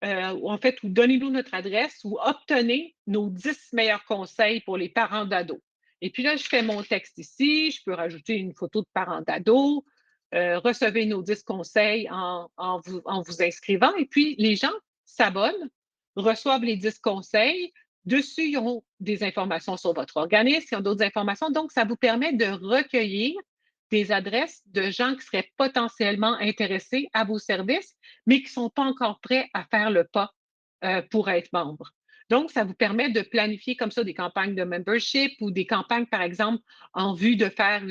Speaker 2: ou en fait, ou donnez-nous notre adresse, ou obtenez nos 10 meilleurs conseils pour les parents d'ados. Et puis là, je fais mon texte ici, je peux rajouter une photo de parents d'ados, recevez nos 10 conseils en vous inscrivant. Et puis, les gens s'abonnent, reçoivent les 10 conseils. Dessus, ils ont des informations sur votre organisme, ils ont d'autres informations. Donc, ça vous permet de recueillir des adresses de gens qui seraient potentiellement intéressés à vos services, mais qui ne sont pas encore prêts à faire le pas pour être membre. Donc, ça vous permet de planifier comme ça des campagnes de membership ou des campagnes, par exemple, en vue de faire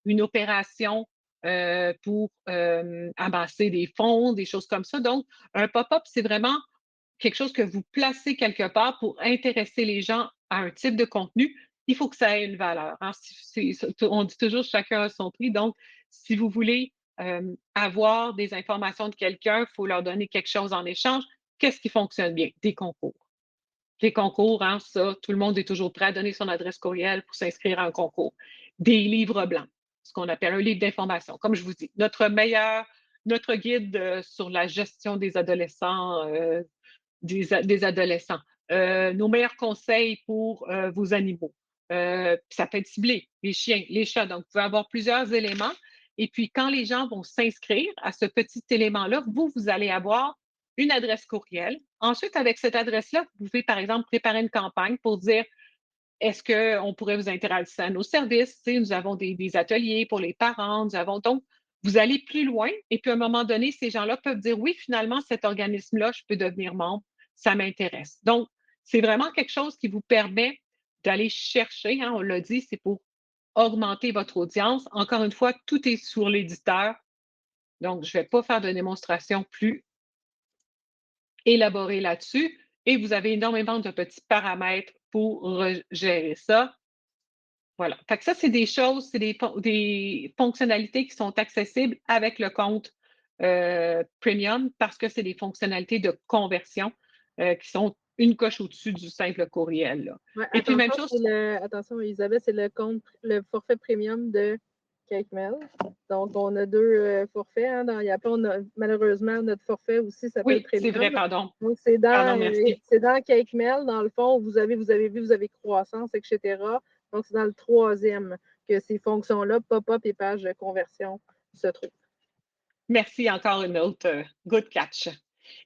Speaker 2: une opération pour amasser des fonds, des choses comme ça. Donc, un pop-up, c'est vraiment quelque chose que vous placez quelque part pour intéresser les gens à un type de contenu. Il faut que ça ait une valeur. Hein. On dit toujours chacun a son prix. Donc, si vous voulez avoir des informations de quelqu'un, il faut leur donner quelque chose en échange. Qu'est-ce qui fonctionne bien? Des concours. Les concours, hein, ça, tout le monde est toujours prêt à donner son adresse courriel pour s'inscrire à un concours. Des livres blancs, ce qu'on appelle un livre d'information. Comme je vous dis, notre guide sur la gestion des adolescents, des adolescents. Nos meilleurs conseils pour vos animaux. Ça peut être ciblé, les chiens, les chats. Donc, vous pouvez avoir plusieurs éléments. Et puis, quand les gens vont s'inscrire à ce petit élément-là, vous allez avoir une adresse courriel. Ensuite, avec cette adresse-là, vous pouvez, par exemple, préparer une campagne pour dire est-ce qu'on pourrait vous intéresser à nos services? Tu sais, nous avons des ateliers pour les parents. Nous avons donc, vous allez plus loin et puis à un moment donné, ces gens-là peuvent dire oui, finalement, cet organisme-là, je peux devenir membre, ça m'intéresse. Donc, c'est vraiment quelque chose qui vous permet d'aller chercher, hein, on l'a dit, c'est pour augmenter votre audience. Encore une fois, tout est sur l'éditeur. Donc, je ne vais pas faire de démonstration plus élaborée là-dessus. Et vous avez énormément de petits paramètres pour gérer ça. Voilà. Fait que ça, c'est des choses, c'est des fonctionnalités qui sont accessibles avec le compte Premium parce que c'est des fonctionnalités de conversion qui sont une coche au-dessus du simple courriel. Là.
Speaker 1: Ouais,
Speaker 2: Et puis, même chose.
Speaker 1: attention, Elisabeth, c'est le forfait premium de CakeMail. Donc, on a 2 forfaits. Hein, malheureusement, notre forfait aussi s'appelle
Speaker 2: Oui, c'est vrai,
Speaker 1: Premium.
Speaker 2: pardon.
Speaker 1: Donc,
Speaker 2: Pardon, merci.
Speaker 1: c'est dans CakeMail, dans le fond, vous avez vu, vous avez croissance, etc. Donc, c'est dans le 3e que ces fonctions-là, pop-up et page de conversion, se trouvent.
Speaker 2: Merci encore une autre. Good catch.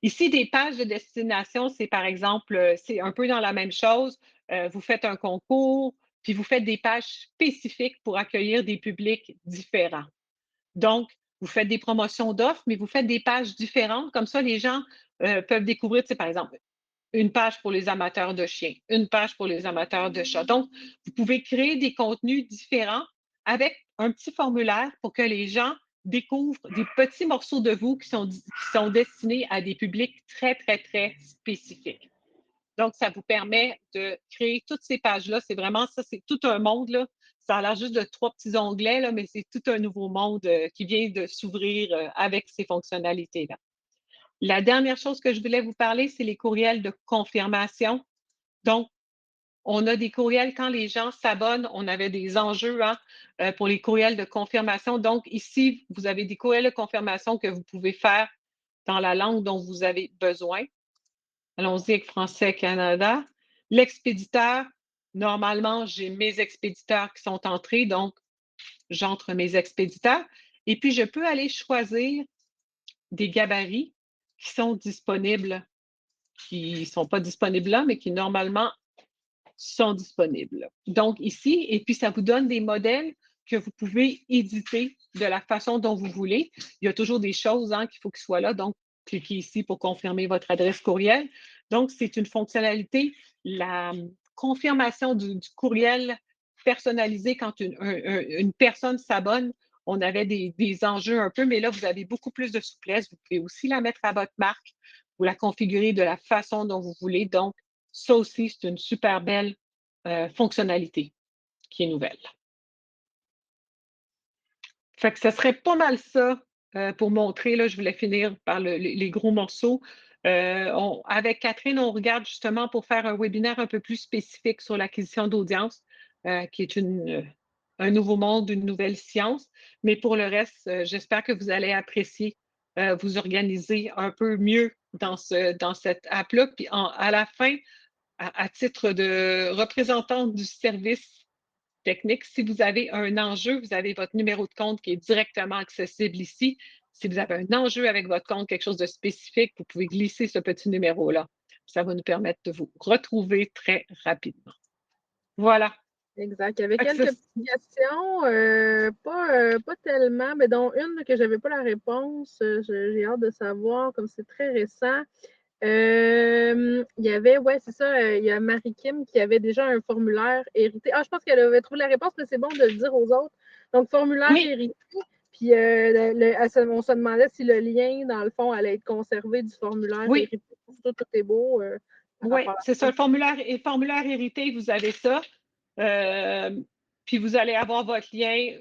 Speaker 2: Ici, des pages de destination, c'est par exemple, c'est un peu dans la même chose. Vous faites un concours, puis vous faites des pages spécifiques pour accueillir des publics différents. Donc, vous faites des promotions d'offres, mais vous faites des pages différentes. Comme ça, les gens peuvent découvrir, tu sais, par exemple, une page pour les amateurs de chiens, une page pour les amateurs de chats. Donc, vous pouvez créer des contenus différents avec un petit formulaire pour que les gens découvrent des petits morceaux de vous qui sont destinés à des publics très, très, très spécifiques. Donc, ça vous permet de créer toutes ces pages-là. C'est vraiment ça, c'est tout un monde. Là. Ça a l'air juste de 3 petits onglets, là, mais c'est tout un nouveau monde qui vient de s'ouvrir avec ces fonctionnalités-là. La dernière chose que je voulais vous parler, c'est les courriels de confirmation. Donc, on a des courriels quand les gens s'abonnent. On avait des enjeux hein, pour les courriels de confirmation. Donc, ici, vous avez des courriels de confirmation que vous pouvez faire dans la langue dont vous avez besoin. Allons-y avec Français Canada. L'expéditeur, normalement, j'ai mes expéditeurs qui sont entrés, donc j'entre mes expéditeurs. Et puis, je peux aller choisir des gabarits qui sont disponibles, qui ne sont pas disponibles là, mais qui normalement sont disponibles. Donc ici, et puis ça vous donne des modèles que vous pouvez éditer de la façon dont vous voulez. Il y a toujours des choses qu'il faut qu'ils soient là, donc cliquez ici pour confirmer votre adresse courriel. Donc, c'est une fonctionnalité, la confirmation du courriel personnalisé quand une personne s'abonne. On avait des enjeux un peu, mais là, vous avez beaucoup plus de souplesse. Vous pouvez aussi la mettre à votre marque, vous la configurer de la façon dont vous voulez. Donc, ça aussi, c'est une super belle fonctionnalité qui est nouvelle. Fait que ce serait pas mal ça pour montrer. Là, je voulais finir par les gros morceaux. Avec Catherine, on regarde justement pour faire un webinaire un peu plus spécifique sur l'acquisition d'audience, qui est un nouveau monde, une nouvelle science. Mais pour le reste, j'espère que vous allez apprécier vous organiser un peu mieux dans cette app-là. Puis à la fin, à titre de représentante du service technique, si vous avez un enjeu, vous avez votre numéro de compte qui est directement accessible ici. Si vous avez un enjeu avec votre compte, quelque chose de spécifique, vous pouvez glisser ce petit numéro-là. Ça va nous permettre de vous retrouver très rapidement. Voilà.
Speaker 1: Exact. Il y avait quelques petites questions, pas tellement, mais dont une que je n'avais pas la réponse. J'ai hâte de savoir, comme c'est très récent. Il y avait, ouais, c'est ça, il y a Marie-Kim qui avait déjà un formulaire hérité. Ah, je pense qu'elle avait trouvé la réponse, mais c'est bon de le dire aux autres. Donc, formulaire hérité. Puis, on se demandait si le lien, dans le fond, allait être conservé du formulaire hérité. Tout est beau.
Speaker 2: Oui, c'est ça. Le formulaire hérité, vous avez ça. Puis, vous allez avoir votre lien.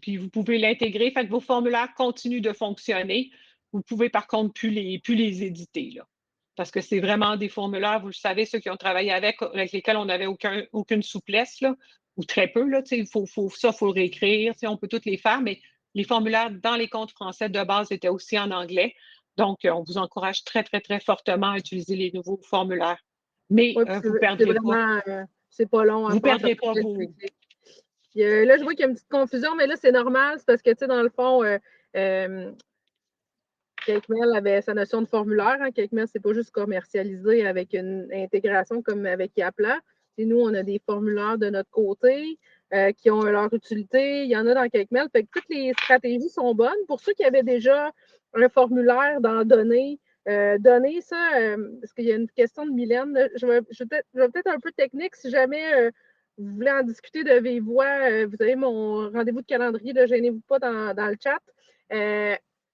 Speaker 2: Puis, vous pouvez l'intégrer. Fait que vos formulaires continuent de fonctionner. Vous pouvez, par contre, plus les éditer, là. Parce que c'est vraiment des formulaires, vous le savez, ceux qui ont travaillé avec lesquels on n'avait aucune souplesse, là, ou très peu. Là, il faut le réécrire. On peut toutes les faire, mais les formulaires dans les comptes français de base étaient aussi en anglais. Donc, on vous encourage très, très, très fortement à utiliser les nouveaux formulaires. Mais vous ne perdrez pas.
Speaker 1: C'est pas long.
Speaker 2: Vous ne perdrez pas vos.
Speaker 1: Là, je vois qu'il y a une petite confusion, mais là, c'est normal. C'est parce que, tu sais, dans le fond, CakeMail avait sa notion de formulaire. CakeMail, c'est pas juste commercialisé avec une intégration comme avec Yapla. Et nous, on a des formulaires de notre côté qui ont leur utilité. Il y en a dans CakeMail. Fait que toutes les stratégies sont bonnes. Pour ceux qui avaient déjà un formulaire dans Données, Données, ça, parce qu'il y a une question de Mylène. Je vais peut-être un peu technique. Si jamais vous voulez en discuter de vive voix, vous avez mon rendez-vous de calendrier. Ne gênez-vous pas dans le chat.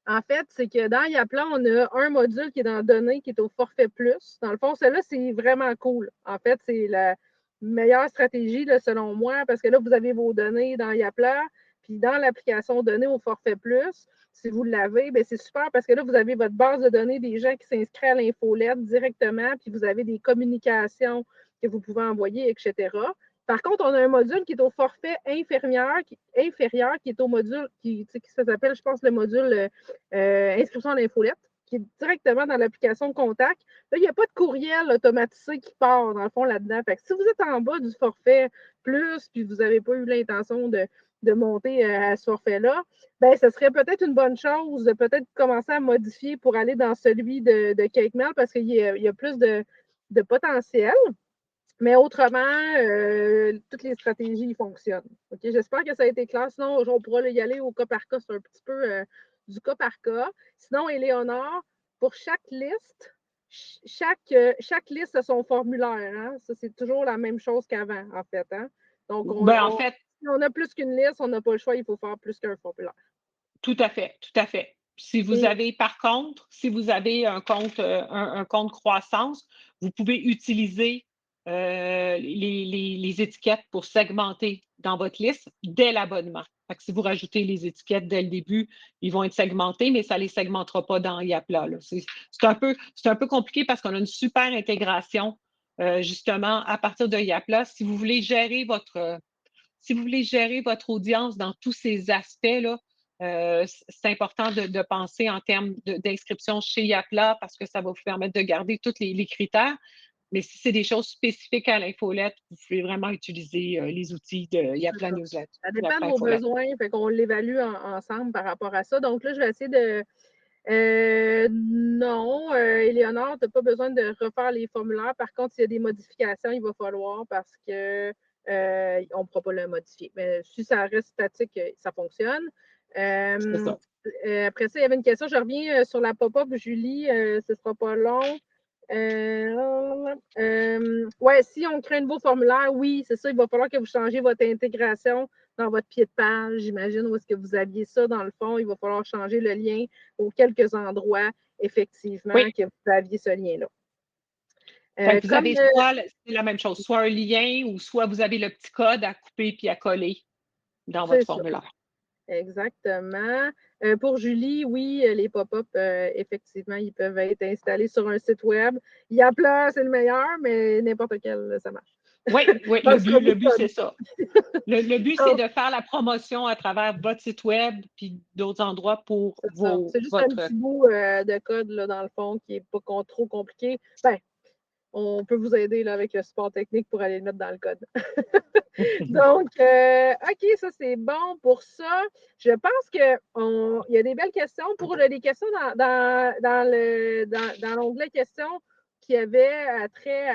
Speaker 1: En fait, c'est que dans Yapla, on a un module qui est dans Données, qui est au forfait plus. Dans le fond, celui-là, c'est vraiment cool. En fait, c'est la meilleure stratégie, là, selon moi, parce que là, vous avez vos données dans Yapla, puis dans l'application Données au forfait plus, si vous l'avez, c'est super parce que là, vous avez votre base de données des gens qui s'inscrivent à l'infolette directement, puis vous avez des communications que vous pouvez envoyer, etc. Par contre, on a un module qui est au forfait inférieur, qui est au module qui s'appelle, je pense, le module inscription à l'infolette, qui est directement dans l'application Contact. Là, il n'y a pas de courriel automatisé qui part, dans le fond, là-dedans. Fait que si vous êtes en bas du forfait plus, puis vous n'avez pas eu l'intention de monter à ce forfait-là, ce serait peut-être une bonne chose de peut-être commencer à modifier pour aller dans celui de CakeMail parce qu'il y a plus de potentiel. Mais autrement, toutes les stratégies fonctionnent. Okay? J'espère que ça a été clair. Sinon, on pourra y aller au cas par cas. C'est un petit peu du cas par cas. Sinon, Éléonore, pour chaque liste, chaque liste a son formulaire. Hein? Ça, c'est toujours la même chose qu'avant, en fait. Hein? Donc, si on a plus qu'une liste, on n'a pas le choix, il faut faire plus qu'un formulaire.
Speaker 2: Tout à fait, tout à fait. Si vous avez, par contre, si vous avez un compte croissance, vous pouvez utiliser les étiquettes pour segmenter dans votre liste dès l'abonnement. Si vous rajoutez les étiquettes dès le début, ils vont être segmentés, mais ça ne les segmentera pas dans Yapla. C'est un peu compliqué parce qu'on a une super intégration justement à partir de Yapla. Si vous voulez gérer votre audience dans tous ces aspects-là, c'est important de penser en termes d'inscription chez Yapla parce que ça va vous permettre de garder tous les critères. Mais si c'est des choses spécifiques à l'infolette, vous pouvez vraiment utiliser les outils de Yapla Newsletter.
Speaker 1: Ça dépend de vos besoins, fait qu'on l'évalue ensemble par rapport à ça. Donc là, je vais essayer de... non, Éléonore, tu n'as pas besoin de refaire les formulaires. Par contre, s'il y a des modifications, il va falloir parce que on ne pourra pas le modifier. Mais si ça reste statique, ça fonctionne. Après ça, il y avait une question. Je reviens sur la pop-up, Julie. Ce ne sera pas long. Ouais, si on crée un nouveau formulaire, oui, c'est ça. Il va falloir que vous changiez votre intégration dans votre pied de page, j'imagine, où est-ce que vous aviez ça dans le fond. Il va falloir changer le lien aux quelques endroits, effectivement, que vous aviez ce lien-là.
Speaker 2: Vous avez soit c'est la même chose, soit un lien ou soit vous avez le petit code à couper puis à coller dans votre formulaire.
Speaker 1: Exactement. Pour Julie, oui, les pop-up, effectivement, ils peuvent être installés sur un site web. Yapla, c'est le meilleur, mais n'importe quel, ça marche.
Speaker 2: Oui, le but c'est ça. Le but, c'est de faire la promotion à travers votre site web puis d'autres endroits pour vos.
Speaker 1: C'est juste un petit bout de code, là, dans le fond, qui n'est pas trop compliqué. Ben, on peut vous aider là, avec le support technique pour aller le mettre dans le code. Donc, OK, ça, c'est bon pour ça. Je pense qu'il y a des belles questions. Pour les questions dans l'onglet questions qui avaient trait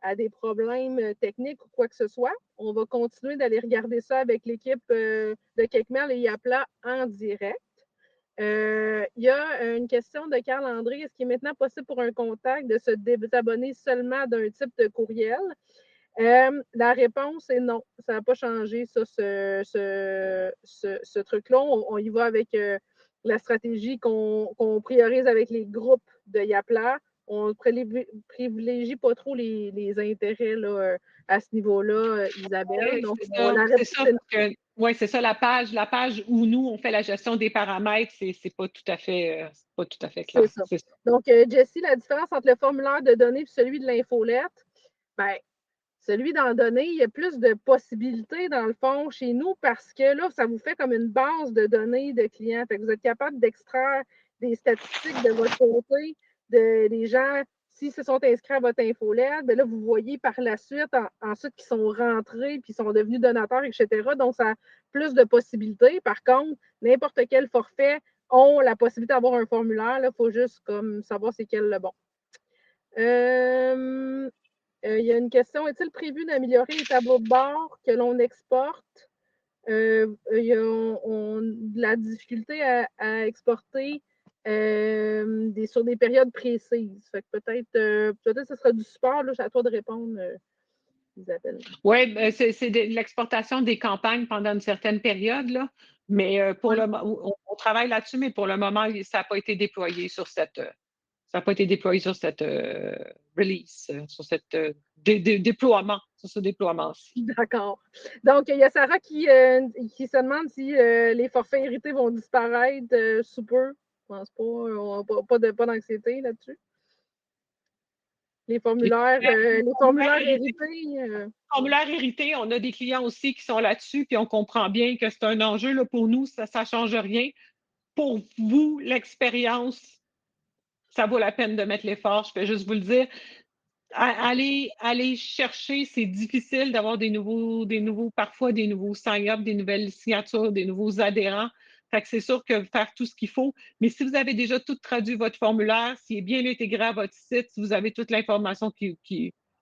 Speaker 1: à des problèmes techniques ou quoi que ce soit, on va continuer d'aller regarder ça avec l'équipe de Kekmel et Yapla en direct. Il y a une question de Carl-André. Est-ce qu'il est maintenant possible pour un contact de se désabonner seulement d'un type de courriel? La réponse est non. Ça n'a pas changé, ça, ce truc-là. On y va avec la stratégie qu'on priorise avec les groupes de Yapla. On ne privilégie pas trop les intérêts là, à ce niveau-là, Isabelle. Donc,
Speaker 2: c'est ça, la page où nous, on fait la gestion des paramètres, c'est pas tout à fait clair.
Speaker 1: C'est ça. Donc, Jessie, la différence entre le formulaire de données et celui de l'infolette, ben, celui d'en donner, il y a plus de possibilités dans le fond chez nous parce que là, ça vous fait comme une base de données de clients. Fait que vous êtes capable d'extraire des statistiques de votre côté, des gens, s'ils se sont inscrits à votre infolette, bien là, vous voyez par la suite, ensuite, qu'ils sont rentrés puis sont devenus donateurs, etc. Donc, ça a plus de possibilités. Par contre, n'importe quel forfait ont la possibilité d'avoir un formulaire. Il faut juste comme savoir c'est quel le bon. Il y a une question. Est-il prévu d'améliorer les tableaux de bord que l'on exporte? Il y a de la difficulté à exporter sur des périodes précises. Fait que peut-être ce sera du support. Là, c'est à toi de répondre, Isabelle.
Speaker 2: Oui, c'est de l'exportation des campagnes pendant une certaine période, là. Mais on travaille là-dessus, mais pour le moment, ça n'a pas été déployé sur cette. Ça n'a pas été déployé sur cette release, sur cette déploiement, sur ce déploiement-ci.
Speaker 1: D'accord. Donc, il y a Sarah qui se demande si les forfaits hérités vont disparaître sous peu. Je pense pas. On n'a pas d'anxiété là-dessus. Les formulaires hérités.
Speaker 2: Formulaires hérités, on a des clients aussi qui sont là-dessus, puis on comprend bien que c'est un enjeu là, pour nous, ça ne change rien. Pour vous, l'expérience, ça vaut la peine de mettre l'effort, je peux juste vous le dire. Aller chercher, c'est difficile d'avoir parfois des nouveaux sign-up, des nouvelles signatures, des nouveaux adhérents. Fait que c'est sûr que faire tout ce qu'il faut. Mais si vous avez déjà tout traduit votre formulaire, s'il est bien intégré à votre site, si vous avez toute l'information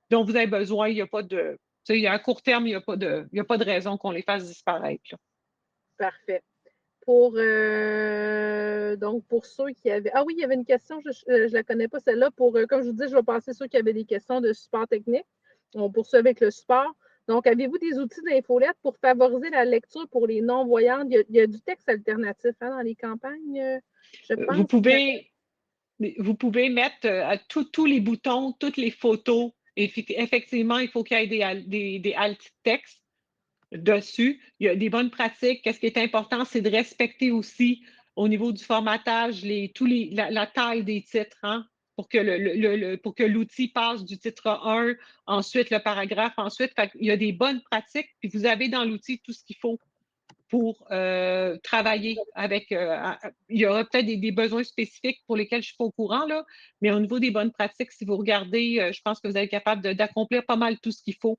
Speaker 2: dont vous avez besoin, il n'y a pas de. Il y a à court terme, il n'y a pas de raison qu'on les fasse disparaître. Là.
Speaker 1: Parfait. Donc, pour ceux qui avaient... Ah oui, il y avait une question, je ne la connais pas, celle-là. Comme je vous dis, je vais passer ceux qui avaient des questions de support technique. On poursuit avec le support. Donc, avez-vous des outils d'infolette pour favoriser la lecture pour les non-voyantes? Il y a du texte alternatif dans les campagnes, je pense.
Speaker 2: Vous pouvez mettre tous les boutons, toutes les photos. Effectivement, il faut qu'il y ait des alt-textes dessus. Il y a des bonnes pratiques. Qu'est-ce qui est important, c'est de respecter aussi au niveau du formatage la taille des titres, hein, pour que l'outil passe du titre 1, ensuite le paragraphe, ensuite. Il y a des bonnes pratiques, puis vous avez dans l'outil tout ce qu'il faut pour travailler avec. Il y aura peut-être des besoins spécifiques pour lesquels je ne suis pas au courant, là, mais au niveau des bonnes pratiques, si vous regardez, je pense que vous êtes capable d'accomplir pas mal tout ce qu'il faut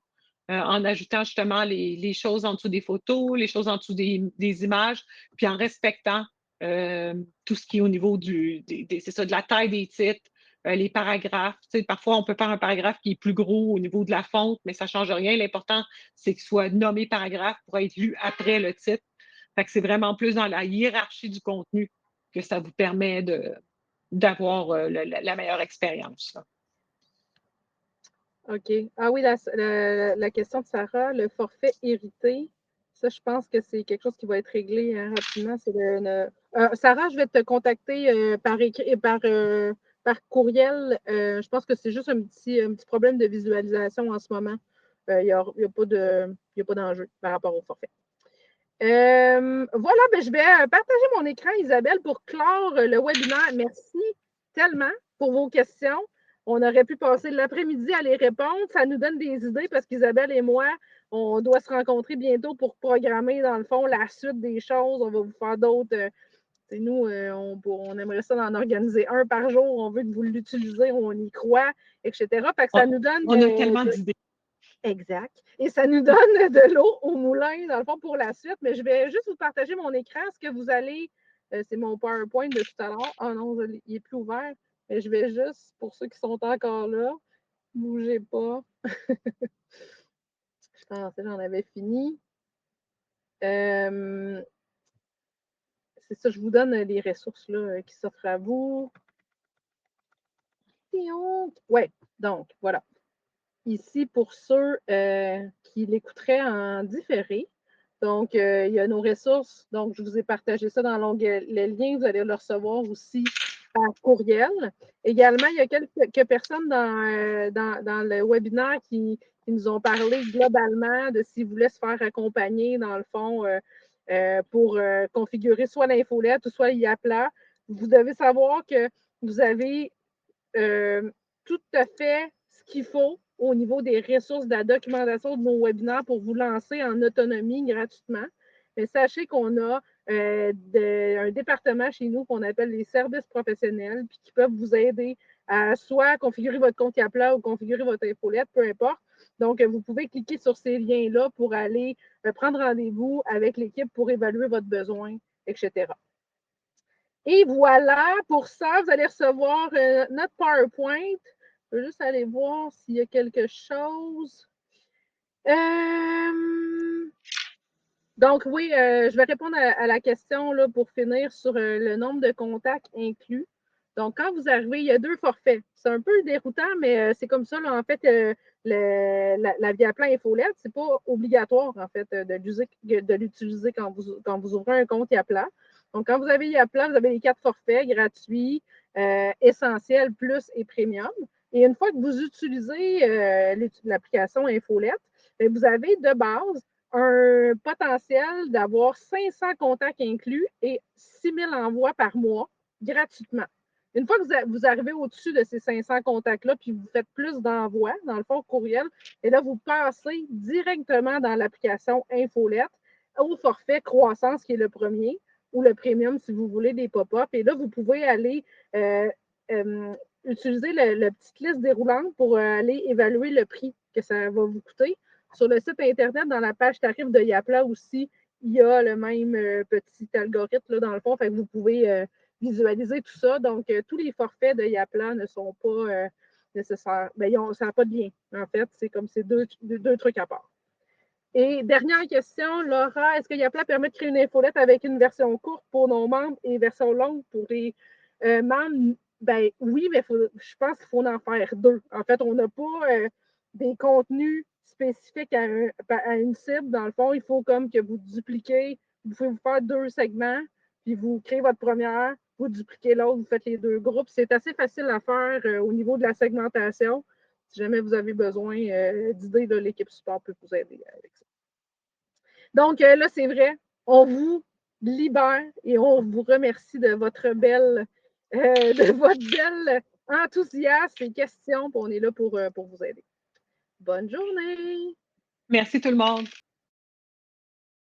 Speaker 2: en ajoutant justement les choses en dessous des photos, les choses en dessous des images, puis en respectant tout ce qui est au niveau c'est ça, de la taille des titres, les paragraphes. Tu sais, parfois, on peut faire un paragraphe qui est plus gros au niveau de la fonte, mais ça ne change rien. L'important, c'est qu'il soit nommé paragraphe pour être lu après le titre. Fait que c'est vraiment plus dans la hiérarchie du contenu que ça vous permet d'avoir la meilleure expérience. Là.
Speaker 1: OK. Ah oui, la question de Sarah, le forfait hérité, ça, je pense que c'est quelque chose qui va être réglé rapidement. Sarah, je vais te contacter par courriel. Je pense que c'est juste un petit problème de visualisation en ce moment. Il n'y a pas d'enjeu par rapport au forfait. Voilà, je vais partager mon écran, Isabelle, pour clore le webinaire. Merci tellement pour vos questions. On aurait pu passer l'après-midi à les répondre. Ça nous donne des idées parce qu'Isabelle et moi, on doit se rencontrer bientôt pour programmer, dans le fond, la suite des choses. On va vous faire d'autres. Nous, on aimerait ça en organiser un par jour. On veut que vous l'utilisez, on y croit, etc. Fait que ça nous donne.
Speaker 2: On a tellement d'idées.
Speaker 1: Exact. Et ça nous donne de l'eau au moulin, dans le fond, pour la suite. Mais je vais juste vous partager mon écran. Ce que vous allez, c'est mon PowerPoint de tout à l'heure. Ah non, il n'est plus ouvert. Mais je vais juste, pour ceux qui sont encore là, bougez pas. Je pensais que j'en avais fini. C'est ça, je vous donne les ressources là, qui s'offrent à vous. Oui, donc voilà. Ici, pour ceux qui l'écouteraient en différé, donc il y a nos ressources. Donc, je vous ai partagé ça dans l'onglet liens. Vous allez le recevoir aussi par courriel. Également, il y a quelques personnes dans le webinaire qui nous ont parlé globalement de s'ils voulaient se faire accompagner, dans le fond, pour configurer soit l'infolette ou soit l'IAPLA. Vous devez savoir que vous avez tout à fait ce qu'il faut au niveau des ressources de la documentation de nos webinaires pour vous lancer en autonomie gratuitement. Mais sachez qu'on a un département chez nous qu'on appelle les services professionnels, puis qui peuvent vous aider à soit configurer votre compte Yapla ou configurer votre infolette, peu importe. Donc, vous pouvez cliquer sur ces liens-là pour aller prendre rendez-vous avec l'équipe pour évaluer votre besoin, etc. Et voilà, pour ça, vous allez recevoir notre PowerPoint. Je vais juste aller voir s'il y a quelque chose. Donc, oui, je vais répondre à la question là, pour finir sur le nombre de contacts inclus. Donc, quand vous arrivez, il y a 2 forfaits. C'est un peu déroutant, mais c'est comme ça. Là, en fait, la Viaplan Infolette, ce n'est pas obligatoire, en fait, de l'utiliser quand vous ouvrez un compte Yapla. Donc, quand vous avez Yapla, vous avez les 4 forfaits gratuits, essentiels, plus et premium. Et une fois que vous utilisez l'application Infolette, vous avez de base un potentiel d'avoir 500 contacts inclus et 6 000 envois par mois gratuitement. Une fois que vous arrivez au-dessus de ces 500 contacts-là, puis vous faites plus d'envois, dans le fond courriel, et là, vous passez directement dans l'application Infolette au forfait croissance, qui est le premier, ou le premium, si vous voulez, des pop-up. Et là, vous pouvez aller utiliser la petite liste déroulante pour aller évaluer le prix que ça va vous coûter. Sur le site Internet, dans la page tarif de Yapla aussi, il y a le même petit algorithme là, dans le fond. Fait que vous pouvez visualiser tout ça. Donc, tous les forfaits de Yapla ne sont pas nécessaires. Ça n'a pas de lien. En fait, c'est comme ces deux trucs à part. Et dernière question, Laura, est-ce que Yapla permet de créer une infolette avec une version courte pour nos membres et une version longue pour les membres? Ben oui, mais je pense qu'il faut en faire 2. En fait, on n'a pas des contenus spécifiques à une cible. Dans le fond, il faut comme que vous dupliquez, vous pouvez vous faire 2 segments, puis vous créez votre première, vous dupliquez l'autre, vous faites les 2 groupes. C'est assez facile à faire au niveau de la segmentation. Si jamais vous avez besoin d'idées, l'équipe support peut vous aider avec ça. Donc là, c'est vrai, on vous libère et on vous remercie de votre belle enthousiasme et questions. On est là pour vous aider. Bonne journée!
Speaker 2: Merci tout le monde.